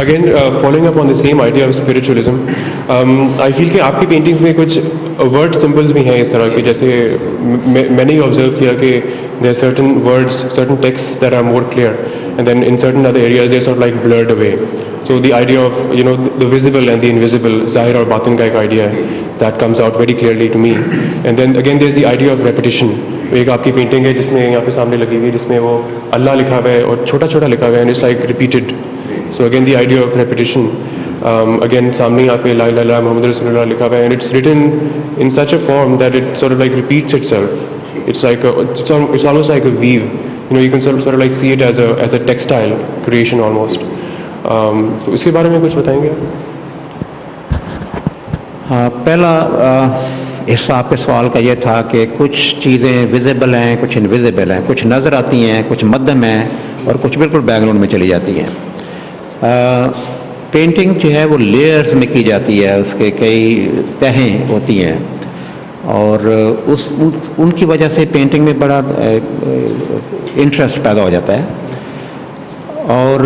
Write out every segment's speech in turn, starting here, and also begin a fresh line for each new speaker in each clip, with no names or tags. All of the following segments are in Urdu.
Again, following up on the same idea of spiritualism, I feel کہ آپ کی پینٹنگس میں کچھ ورڈ سمبلس بھی ہیں اس طرح کے, جیسے میں نے یہ آبزرو کیا کہ there are certain words, certain texts that are more clear, and then in certain other areas they're sort of like blurred away. So the idea of, you know, the visible and the invisible, ظاہر اور باطن کا ایک idea ہے, that comes out very clearly to me. And then again there's the idea of repetition. ایک آپ کی پینٹنگ ہے جس میں یہاں پہ سامنے لگی ہوئی ہے, جس میں وہ اللہ لکھا ہوا ہے اور چھوٹا چھوٹا لکھا ہوا ہے, and it's like repeated. So again the idea of repetition. Again سامنے یہاں پہ لا الہ الا اللہ محمد رسول اللہ لکھا ہوا ہے, and it's written in such a form that it sort of like repeats itself. It's like it's almost like a weave. You know, you can sort of like see it as a textile creation almost. تو اس کے بارے میں کچھ بتائیں گے؟
ہاں, پہلا حصہ آپ کے سوال کا یہ تھا کہ کچھ چیزیں ویزیبل ہیں, کچھ انویزیبل ہیں, کچھ نظر آتی ہیں, کچھ مدھم ہیں, اور کچھ بالکل بیک گراؤنڈ میں چلی جاتی ہیں. پینٹنگ جو ہے وہ لیئرز میں کی جاتی ہے, اس کے کئی تہیں ہوتی ہیں, اور ان کی وجہ سے پینٹنگ میں بڑا انٹرسٹ پیدا ہو جاتا ہے. اور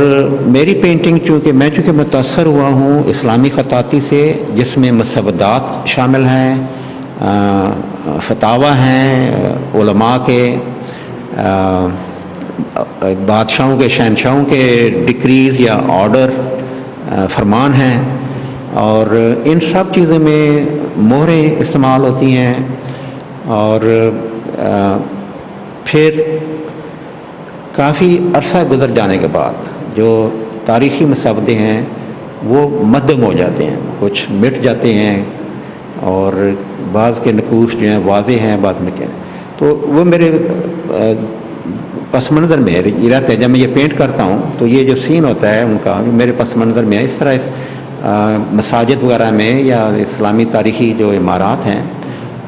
میری پینٹنگ چونکہ متاثر ہوا ہوں اسلامی خطاطی سے, جس میں مسودات شامل ہیں, فتاوی ہیں علماء کے, بادشاہوں کے شہنشاہوں کے ڈکریز یا آرڈر فرمان ہیں, اور ان سب چیزوں میں مہریں استعمال ہوتی ہیں. اور پھر کافی عرصہ گزر جانے کے بعد جو تاریخی مسودے ہیں وہ مدھم ہو جاتے ہیں, کچھ مٹ جاتے ہیں, اور بعض کے نقوش جو ہیں واضح ہیں, بعد میں کیا, تو وہ میرے پس منظر میں یہ رہتا ہے. جب میں یہ پینٹ کرتا ہوں تو یہ جو سین ہوتا ہے ان کا میرے پس منظر میں ہے. اس طرح مساجد وغیرہ میں یا اسلامی تاریخی جو عمارات ہیں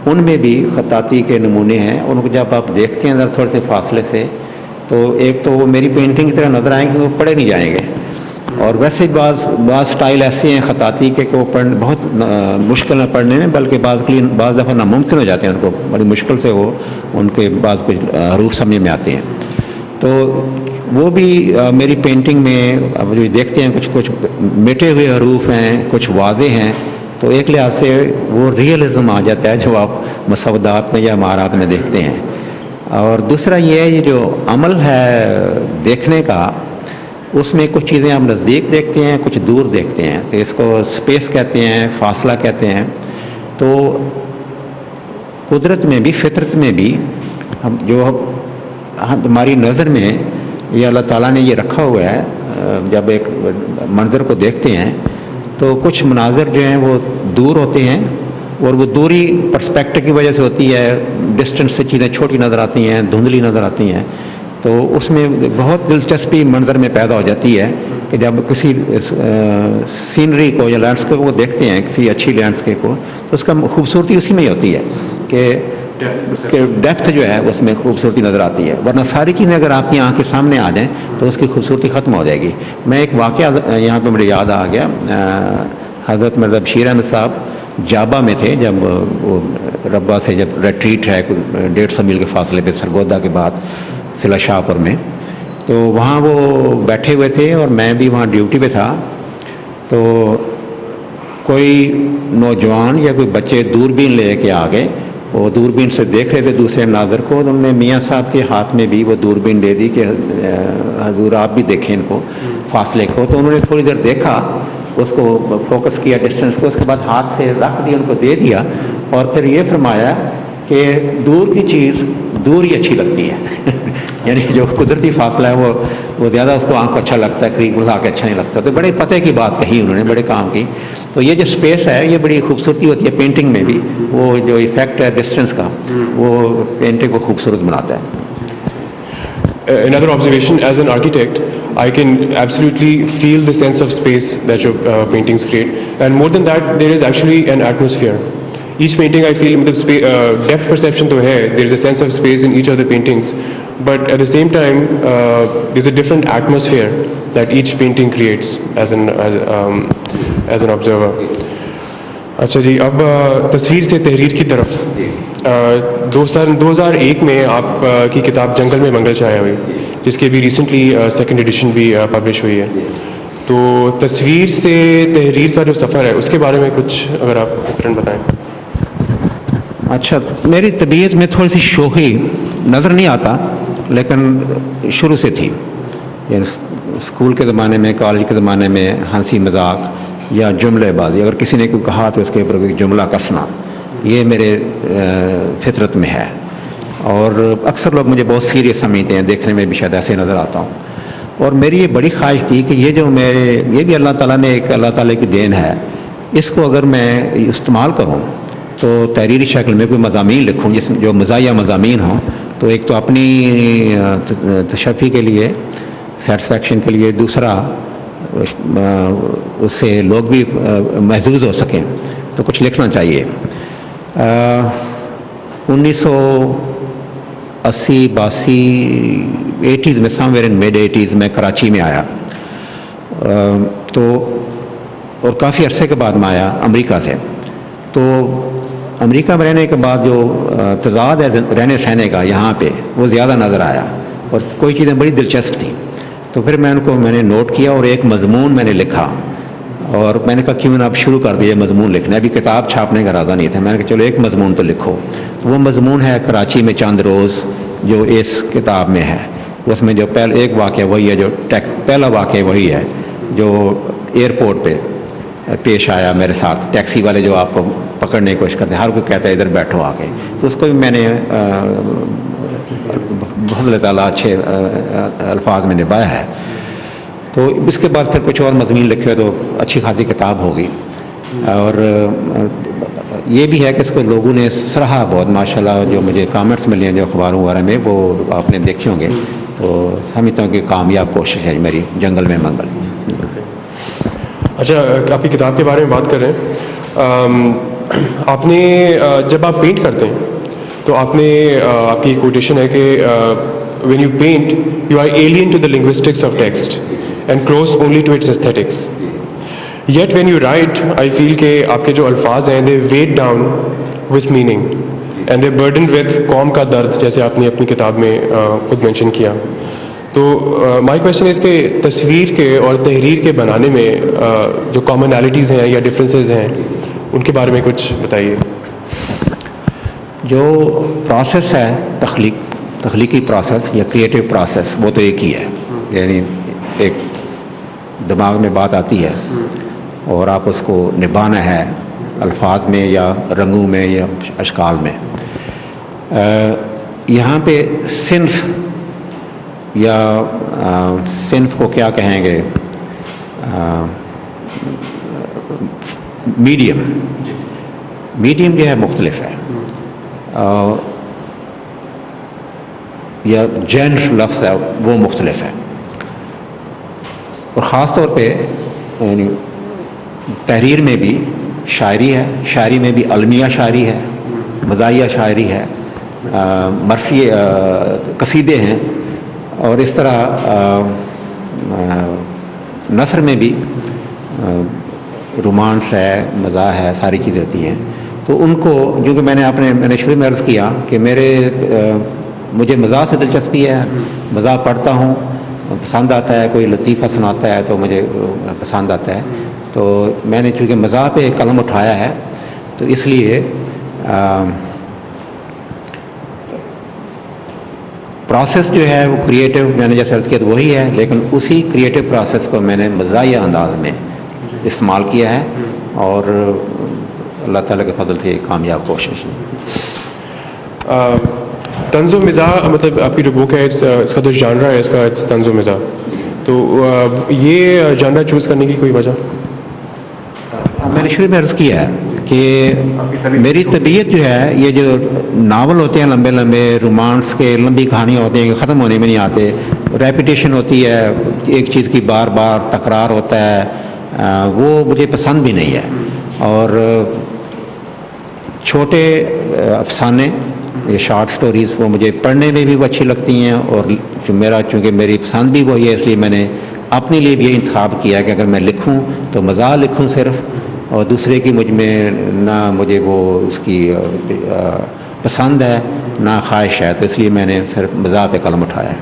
ان میں بھی خطاطی کے نمونے ہیں, ان کو جب آپ دیکھتے ہیں ذرا تھوڑے سے فاصلے سے تو ایک تو وہ میری پینٹنگ کی طرح نظر آئیں گے, وہ پڑھے نہیں جائیں گے. اور ویسے بعض سٹائل ایسے ہیں خطاطی کے کہ وہ بہت مشکل ہے پڑھنے میں, بلکہ بعض دفعہ ناممکن ہو جاتے ہیں, ان کو بڑی مشکل سے وہ ان کے بعض کچھ حروف سمجھ میں آتے ہیں. تو وہ بھی میری پینٹنگ میں اب جو دیکھتے ہیں کچھ مٹے ہوئے حروف ہیں, کچھ واضح ہیں, تو ایک لحاظ سے وہ ریئلزم آ جاتا ہے جو آپ مسودات میں یا عمارات میں دیکھتے ہیں. اور دوسرا یہ جو عمل ہے دیکھنے کا, اس میں کچھ چیزیں آپ نزدیک دیکھتے ہیں, کچھ دور دیکھتے ہیں, تو اس کو سپیس کہتے ہیں, فاصلہ کہتے ہیں. تو قدرت میں بھی فطرت میں بھی ہماری نظر میں یہ اللہ تعالیٰ نے یہ رکھا ہوا ہے. جب ایک منظر کو دیکھتے ہیں تو کچھ مناظر جو ہیں وہ دور ہوتے ہیں, اور وہ دوری پرسپیکٹو کی وجہ سے ہوتی ہے, ڈسٹنس سے چیزیں چھوٹی نظر آتی ہیں, دھندلی نظر آتی ہیں. تو اس میں بہت دلچسپی منظر میں پیدا ہو جاتی ہے کہ جب کسی سینری کو یا لینڈسکیپ کو دیکھتے ہیں, کسی اچھی لینڈسکیپ کو, تو اس کا خوبصورتی اسی میں ہی ہوتی ہے کہ ڈیپتھ جو ہے اس میں خوبصورتی نظر آتی ہے. ورنہ ساری چیزیں اگر آپ کی آنکھ کے سامنے آ جائیں تو اس کی خوبصورتی ختم ہو جائے گی. میں ایک واقعہ یہاں پہ مجھے یاد آ گیا. حضرت مرزا بشیر احمد صاحب جابا میں تھے, جب وہ ربا سے جب ریٹریٹ ہے 150 میل کے فاصلے پہ سرگودا کے بعد ضلع شاہپور میں, تو وہاں وہ بیٹھے ہوئے تھے اور میں بھی وہاں ڈیوٹی پہ تھا. تو کوئی نوجوان یا کوئی بچے دوربین لے کے آ گئے, وہ دوربین سے دیکھ رہے تھے دوسرے مناظر کو. انہوں نے میاں صاحب کے ہاتھ میں بھی وہ دوربین دے دی کہ حضور آپ بھی دیکھیں ان کو فاصلے کو. تو انہوں نے تھوڑی دیر دیکھا, اس کو فوکس کیا ڈسٹنس کو, اس کے بعد ہاتھ سے رکھ دیا, ان کو دے دیا, اور پھر یہ فرمایا کہ دور کی چیز دور ہی اچھی لگتی ہے. یعنی جو قدرتی فاصلہ ہے وہ زیادہ اس کو آنکھ کو اچھا لگتا ہے, قریب لا کے اچھا نہیں لگتا. تو بڑے پتہ کی بات کہی انہوں نے, بڑے کام کی. تو یہ جو اسپیس ہے یہ بڑی خوبصورتی ہوتی ہے پینٹنگ میں بھی. وہ جو ایفیکٹ ہے ڈسٹنس کا وہ پینٹنگ کو خوبصورت بناتا ہے.
Another observation, as an architect, I can absolutely feel the sense of space that your paintings create. And more than that, there is actually an atmosphere. Each painting I feel, depth perception to hai, there is a sense of space in each of the paintings. But at the same time, there's a different atmosphere that each painting creates as an observer. اچھا جی, اب تصویر سے تحریر کی طرف. 2001 میں آپ کی کتاب جنگل میں منگل چھایا ہوئی, جس کی بھی ریسنٹلی 2nd ایڈیشن بھی پبلش ہوئی ہے. تو تصویر سے تحریر کا جو سفر ہے اس کے بارے میں کچھ اگر آپ مثلاً بتائیں.
اچھا، میری طبیعت میں تھوڑی سی شوخی نظر نہیں آتا، لیکن شروع سے تھی. یعنی اسکول کے زمانے میں، کالج کے زمانے میں ہنسی مذاق یا جملے بازی، اگر کسی نے کوئی کہا تو اس کے اوپر کوئی جملہ کسنا، یہ میرے فطرت میں ہے. اور اکثر لوگ مجھے بہت سیریس سمجھتے ہیں، دیکھنے میں بھی شاید ایسے نظر آتا ہوں. اور میری یہ بڑی خواہش تھی کہ یہ جو یہ بھی اللہ تعالیٰ نے ایک اللہ تعالیٰ کی دین ہے، اس کو اگر میں استعمال کروں تو تحریری شکل میں کوئی مضامین لکھوں جس جو مزاحیہ مضامین ہوں، تو ایک تو اپنی تشفی کے لیے، سیٹسفیکشن کے لیے، دوسرا اس سے لوگ بھی محظوظ ہو سکیں، تو کچھ لکھنا چاہیے. 1980 80s میں، سم ویئر ان مڈ 80s میں کراچی میں آیا، تو اور کافی عرصے کے بعد میں آیا امریکہ سے. تو امریکہ میں رہنے کے بعد جو تضاد ہے رہنے سہنے کا یہاں پہ، وہ زیادہ نظر آیا، اور کوئی چیزیں بڑی دلچسپ تھیں. تو پھر میں نے نوٹ کیا اور ایک مضمون میں نے لکھا، اور میں نے کہا کیوں نہ اب شروع کر دیا مضمون لکھنا. ابھی کتاب چھاپنے کا ارادہ نہیں تھا، میں نے کہا چلو ایک مضمون تو لکھو. وہ مضمون ہے کراچی میں چند روز، جو اس کتاب میں ہے. اس میں جو ایک واقعہ وہی ہے، جو پہلا واقعہ وہی ہے جو ایئرپورٹ پہ پیش آیا میرے ساتھ. ٹیکسی والے جو آپ کو پکڑنے کی کوشش کرتے ہیں، ہر کوئی کہتا ہے ادھر بیٹھو آ کے، تو اس کو بھی میں نے بہت اللہ تعالیٰ اچھے الفاظ میں نبھایا ہے. تو اس کے بعد پھر کچھ اور مضامین لکھے تو اچھی خاصی کتاب ہوگی. اور یہ بھی ہے کہ اس کو لوگوں نے سراہا بہت، ماشاءاللہ. جو مجھے کامنٹس ملے ہیں جو اخباروں وغیرہ میں، وہ آپ نے دیکھے ہوں گے. تو سمجھتا ہوں کہ کامیاب کوشش ہے میری جنگل میں منگل.
اچھا، آپ کی کتاب کے بارے میں بات کر رہے ہیں. آپ نے جب آپ پینٹ کرتے ہیں تو آپ کی کوٹیشن ہے کہ when you paint you are alien to the linguistics of text and close only to its aesthetics. Yet when you write, I feel کہ آپ کے جو الفاظ ہیں they weighed down with meaning and they're burdened with قوم کا درد، جیسے آپ نے اپنی کتاب میں خود مینشن کیا. تو مائی کویشچن از کہ تصویر کے اور تحریر کے بنانے میں جو کامنالٹیز ہیں یا ڈفرینسز ہیں، ان کے بارے میں کچھ بتائیے.
جو پروسیس ہے تخلیقی پروسیس یا کریٹو پروسیس، وہ تو ایک ہی ہے. یعنی ایک دماغ میں بات آتی ہے اور آپ اس کو نبھانا ہے الفاظ میں یا رنگوں میں یا اشکال میں. یہاں پہ صنف یا صنف کو کیا کہیں گے، میڈیم جو ہے مختلف ہے، یا جنر لفظ ہے وہ مختلف ہے. اور خاص طور پہ یعنی تحریر میں بھی شاعری ہے، شاعری میں بھی المیہ شاعری ہے، مزاحیہ شاعری ہے، مرثیے قصیدے ہیں، اور اس طرح نثر میں بھی رومانس ہے، مزاح ہے، ساری چیزیں ہوتی ہیں. تو ان کو جو کہ میں نے شروع میں عرض کیا کہ مجھے مزاح سے دلچسپی ہے، مزاح پڑھتا ہوں، پسند آتا ہے، کوئی لطیفہ سناتا ہے تو مجھے پسند آتا ہے. تو میں نے چونکہ مزاح پہ قلم اٹھایا ہے، تو اس لیے پروسیس جو ہے وہ کریٹو، میں نے جیسے عرض کیا تو وہی ہے، لیکن اسی کریٹو پروسیس کو میں نے مزاحیہ انداز میں استعمال کیا ہے، اور اللہ تعالیٰ کے فضل سے کامیاب کوشش ہے.
طنز و مزاح، مطلب آپ کی جو بک ہے اس کا جو جانرا ہے اس کا طنز و مزاح، تو یہ جانرا چوز کرنے کی کوئی وجہ؟
میں نے شروع میں عرض کیا ہے کہ میری طبیعت جو ہے، یہ جو ناول ہوتے ہیں لمبے لمبے، رومانس کے لمبی کہانیاں ہوتی ہیں کہ ختم ہونے میں نہیں آتے، ریپیٹیشن ہوتی ہے، ایک چیز کی بار بار تکرار ہوتا ہے، وہ مجھے پسند بھی نہیں ہے. اور چھوٹے افسانے، یہ شارٹ سٹوریز، وہ مجھے پڑھنے میں بھی وہ اچھی لگتی ہیں، اور چونکہ میری پسند بھی وہی ہے، اس لیے میں نے اپنے لیے بھی یہ انتخاب کیا کہ اگر میں لکھوں تو مزاح لکھوں صرف، اور دوسرے کی مجھ میں نہ مجھے وہ اس کی پسند ہے نہ خواہش ہے، تو اس لیے میں نے صرف مزاح پہ قلم اٹھایا ہے.